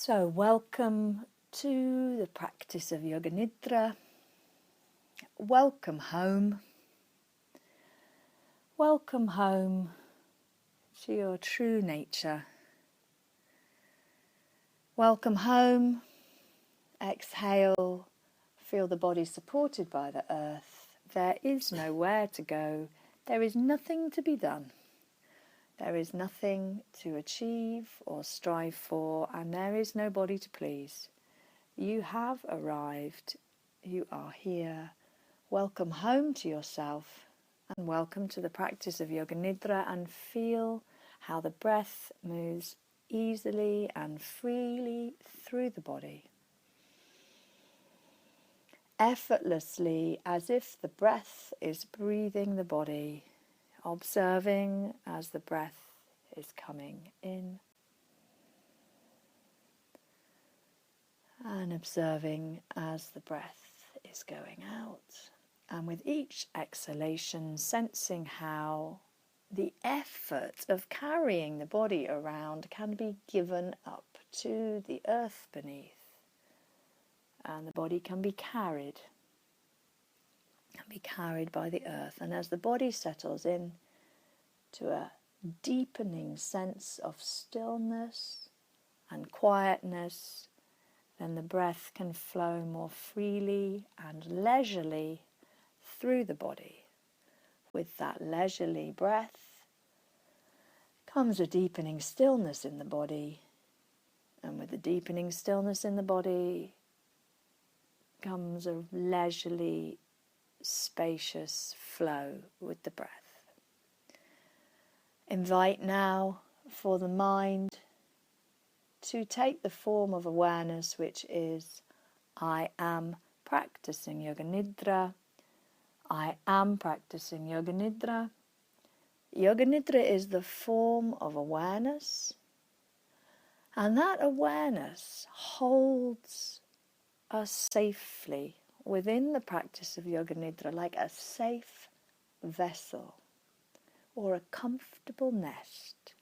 So welcome to the practice of Yoga Nidra. Welcome home. Welcome home to your true nature. Welcome home. Exhale. Feel the body supported by the earth. There is nowhere to go. There is nothing to be done. There is nothing to achieve or strive for, and there is nobody to please. You have arrived. You are here. Welcome home to yourself, and welcome to the practice of Yoga Nidra, and feel how the breath moves easily and freely through the body. Effortlessly, as if the breath is breathing the body, observing as the breath is coming in and observing as the breath is going out. And with each exhalation, sensing how the effort of carrying the body around can be given up to the earth beneath. And the body can be carried by the earth. And as the body settles in to a deepening sense of stillness and quietness, then the breath can flow more freely and leisurely through the body. With that leisurely breath comes a deepening stillness in the body, and with the deepening stillness in the body comes a leisurely, spacious flow with the breath. Invite now for the mind to take the form of awareness, which is I am practicing Yoga Nidra. I am practicing Yoga Nidra. Yoga Nidra is the form of awareness, and that awareness holds us safely within the practice of Yoga Nidra, like a safe vessel or a comfortable nest.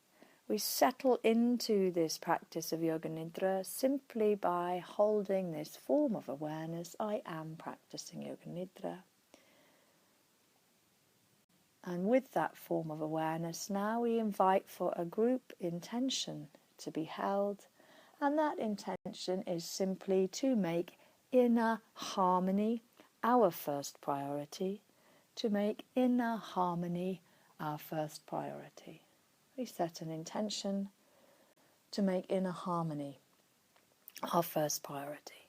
We settle into this practice of Yoga Nidra simply by holding this form of awareness. I am practicing Yoga Nidra. And with that form of awareness, now we invite for a group intention to be held. And that intention is simply to make inner harmony our first priority. To make inner harmony our first priority. We set an intention to make inner harmony our first priority.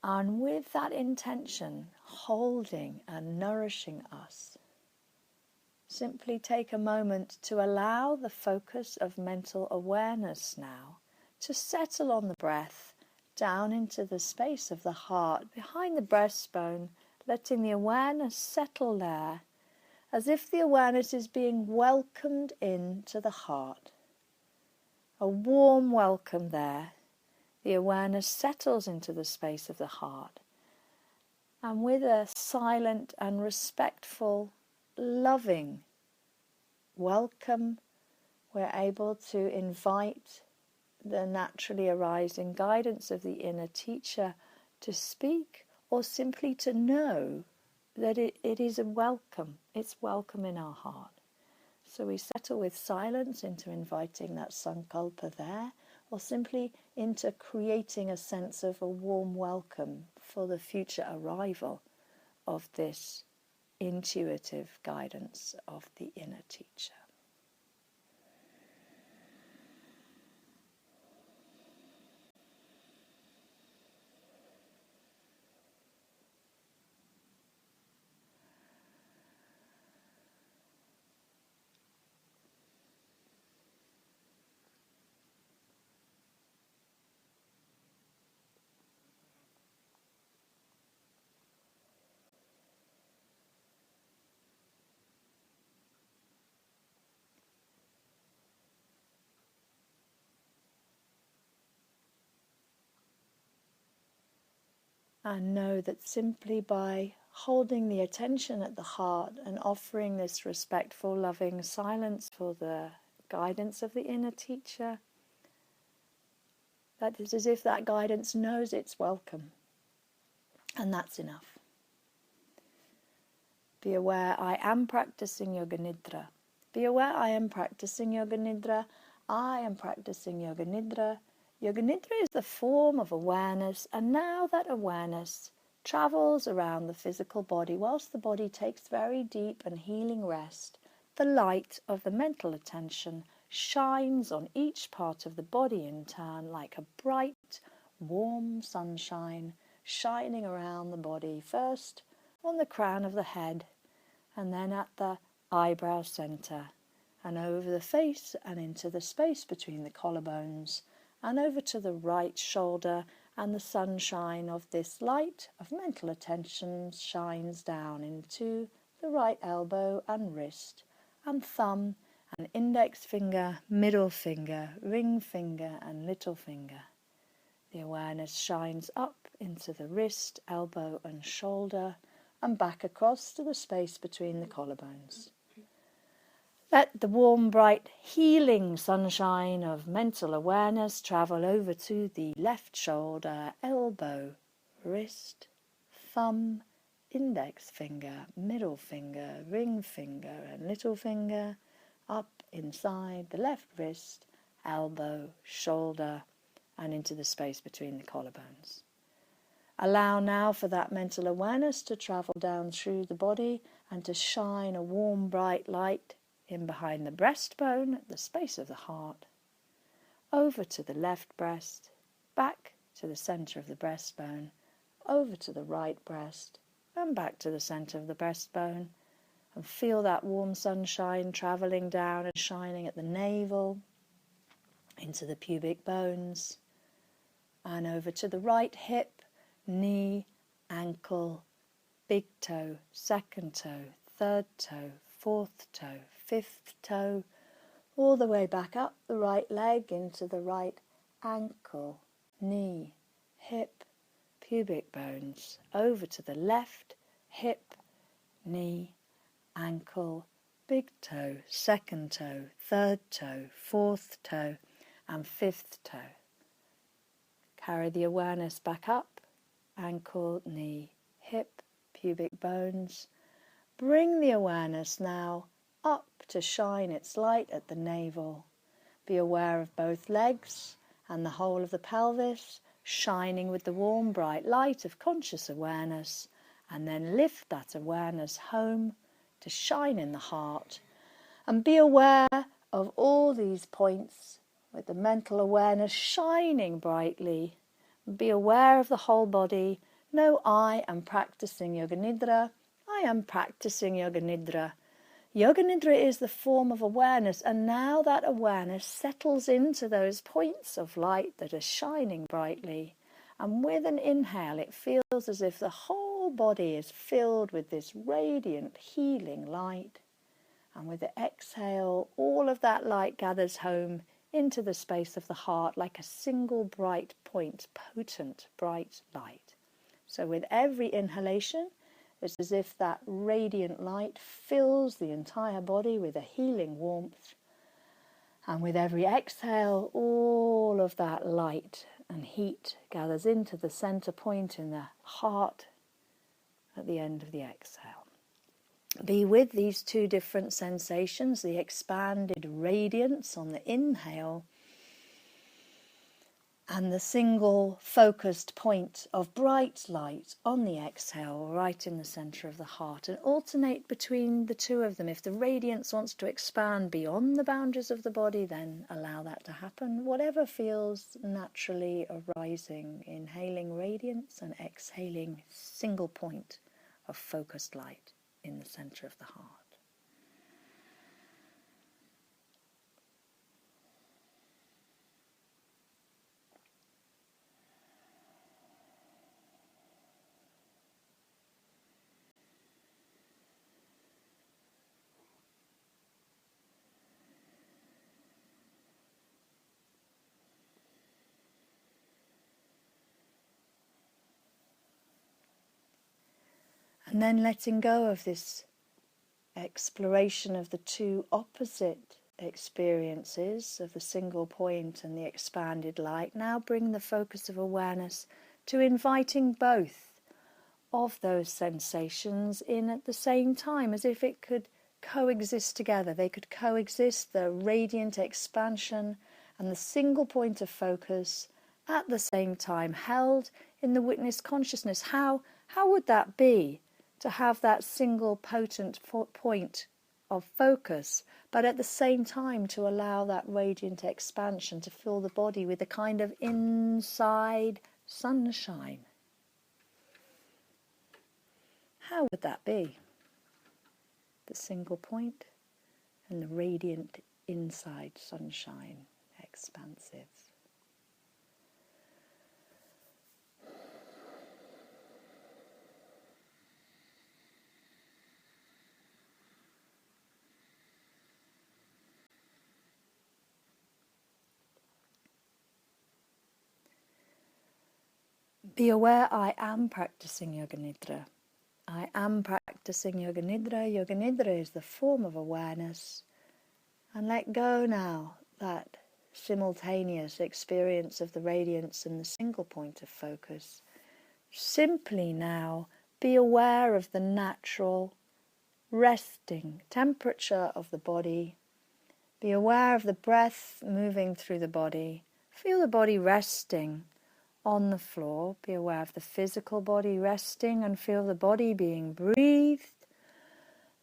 And with that intention holding and nourishing us, simply take a moment to allow the focus of mental awareness now to settle on the breath down into the space of the heart, behind the breastbone, letting the awareness settle there, as if the awareness is being welcomed into the heart. A warm welcome there. The awareness settles into the space of the heart. And with a silent and respectful, loving welcome, we're able to invite the naturally arising guidance of the inner teacher to speak, or simply to know that it is a welcome. It's welcome in our heart. So we settle with silence into inviting that sankalpa there, or simply into creating a sense of a warm welcome for the future arrival of this intuitive guidance of the inner teacher. And know that simply by holding the attention at the heart and offering this respectful, loving silence for the guidance of the inner teacher. That is as if that guidance knows it's welcome. And that's enough. Be aware I am practicing Yoga Nidra. Be aware I am practicing Yoga Nidra. I am practicing Yoga Nidra. Yoga Nidra is the form of awareness, and now that awareness travels around the physical body. Whilst the body takes very deep and healing rest, the light of the mental attention shines on each part of the body in turn like a bright, warm sunshine shining around the body, first on the crown of the head and then at the eyebrow center and over the face and into the space between the collarbones and over to the right shoulder, and the sunshine of this light of mental attention shines down into the right elbow and wrist and thumb and index finger, middle finger, ring finger and little finger. The awareness shines up into the wrist, elbow and shoulder and back across to the space between the collarbones. Let the warm, bright, healing sunshine of mental awareness travel over to the left shoulder, elbow, wrist, thumb, index finger, middle finger, ring finger and little finger, up inside the left wrist, elbow, shoulder, and into the space between the collarbones. Allow now for that mental awareness to travel down through the body and to shine a warm, bright light in behind the breastbone at the space of the heart, over to the left breast, back to the center of the breastbone, over to the right breast, and back to the center of the breastbone, and feel that warm sunshine traveling down and shining at the navel, into the pubic bones, and over to the right hip, knee, ankle, big toe, second toe, third toe, fourth toe, fifth toe, all the way back up the right leg into the right ankle, knee, hip, pubic bones, over to the left hip, knee, ankle, big toe, second toe, third toe, fourth toe, and fifth toe. Carry the awareness back up, ankle, knee, hip, pubic bones. Bring the awareness now up to shine its light at the navel. Be aware of both legs and the whole of the pelvis, shining with the warm, bright light of conscious awareness, and then lift that awareness home to shine in the heart. And be aware of all these points with the mental awareness shining brightly. Be aware of the whole body. Know I am practicing Yoga Nidra. I am practicing Yoga Nidra. Yoga Nidra is the form of awareness, and now that awareness settles into those points of light that are shining brightly. And with an inhale, it feels as if the whole body is filled with this radiant, healing light. And with the exhale, all of that light gathers home into the space of the heart like a single bright point, potent, bright light. So with every inhalation, it's as if that radiant light fills the entire body with a healing warmth. And with every exhale, all of that light and heat gathers into the center point in the heart at the end of the exhale. Be with these two different sensations, the expanded radiance on the inhale and the single focused point of bright light on the exhale right in the center of the heart, and alternate between the two of them. If the radiance wants to expand beyond the boundaries of the body, then allow that to happen. Whatever feels naturally arising, inhaling radiance and exhaling single point of focused light in the center of the heart. And then letting go of this exploration of the two opposite experiences of the single point and the expanded light, now bring the focus of awareness to inviting both of those sensations in at the same time, as if it could coexist together. They could coexist, the radiant expansion and the single point of focus at the same time, held in the witness consciousness. How would that be, to have that single potent point of focus, but at the same time to allow that radiant expansion to fill the body with a kind of inside sunshine? How would that be? The single point and the radiant inside sunshine, expansive. Be aware, I am practicing Yoga Nidra. I am practicing Yoga Nidra. Yoga Nidra is the form of awareness. And let go now that simultaneous experience of the radiance and the single point of focus. Simply now be aware of the natural resting temperature of the body. Be aware of the breath moving through the body. Feel the body resting on the floor. Be aware of the physical body resting and feel the body being breathed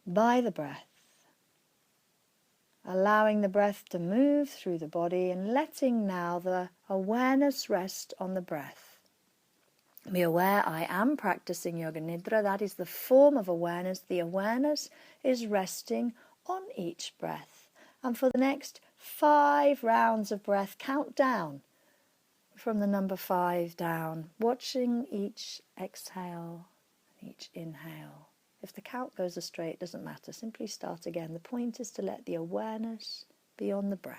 by the breath. Allowing the breath to move through the body and letting now the awareness rest on the breath. Be aware, I am practicing Yoga Nidra. That is the form of awareness. The awareness is resting on each breath. And for the next 5 rounds of breath, count down from the number 5 down, watching each exhale and each inhale. If the count goes astray, it doesn't matter. Simply start again. The point is to let the awareness be on the breath.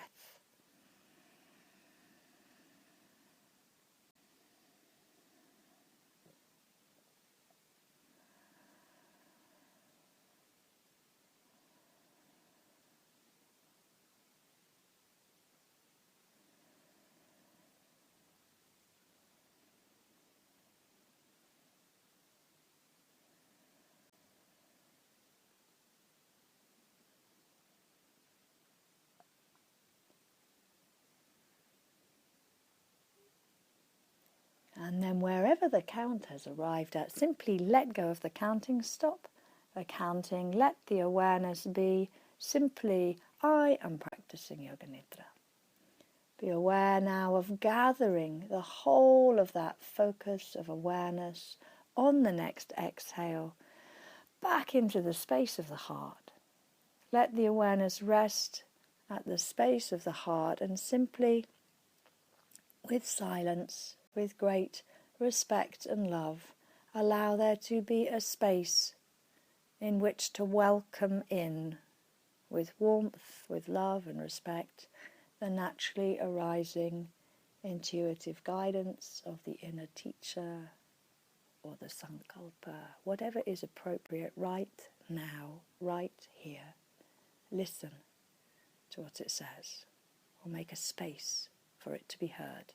And then wherever the count has arrived at, simply let go of the counting, stop the counting, let the awareness be simply, I am practicing Yoga Nidra. Be aware now of gathering the whole of that focus of awareness on the next exhale back into the space of the heart. Let the awareness rest at the space of the heart and simply, with silence, with great respect and love, allow there to be a space in which to welcome in, with warmth, with love and respect, the naturally arising intuitive guidance of the inner teacher or the sankalpa, whatever is appropriate right now, right here. Listen to what it says, or make a space for it to be heard.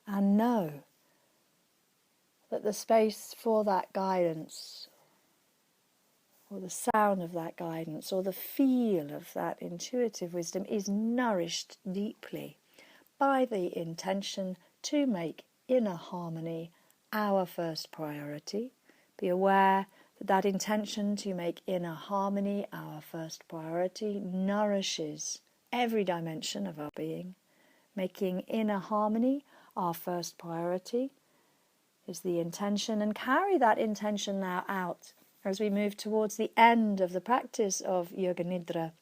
And know that the space for that guidance, or the sound of that guidance, or the feel of that intuitive wisdom is nourished deeply by the intention to make inner harmony our first priority. Be aware that that intention to make inner harmony our first priority nourishes every dimension of our being, making inner harmony our first priority is the intention, and carry that intention now out as we move towards the end of the practice of Yoga Nidra.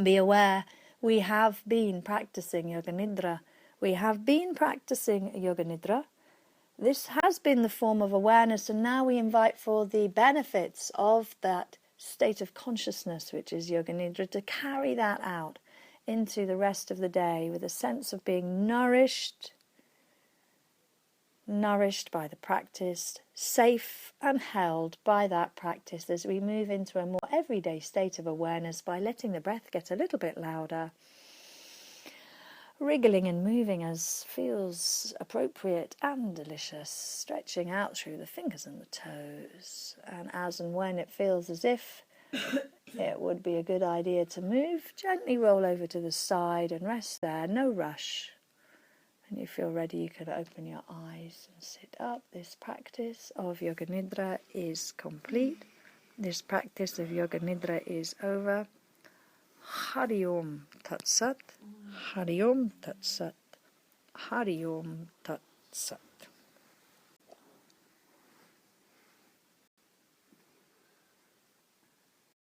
Be aware we have been practicing Yoga Nidra. We have been practicing Yoga Nidra. This has been the form of awareness, and now we invite for the benefits of that state of consciousness, which is Yoga Nidra, to carry that out into the rest of the day with a sense of being nourished by the practice, safe and held by that practice as we move into a more everyday state of awareness by letting the breath get a little bit louder, wriggling and moving as feels appropriate and delicious, stretching out through the fingers and the toes, and as and when it feels as if it would be a good idea to move, gently roll over to the side and rest there, no rush. When you feel ready, you can open your eyes and sit up. This practice of Yoga Nidra is complete. This practice of Yoga Nidra is over. Hari Om Tat Sat. Hari Om Tat Sat. Hari Om Tat Sat.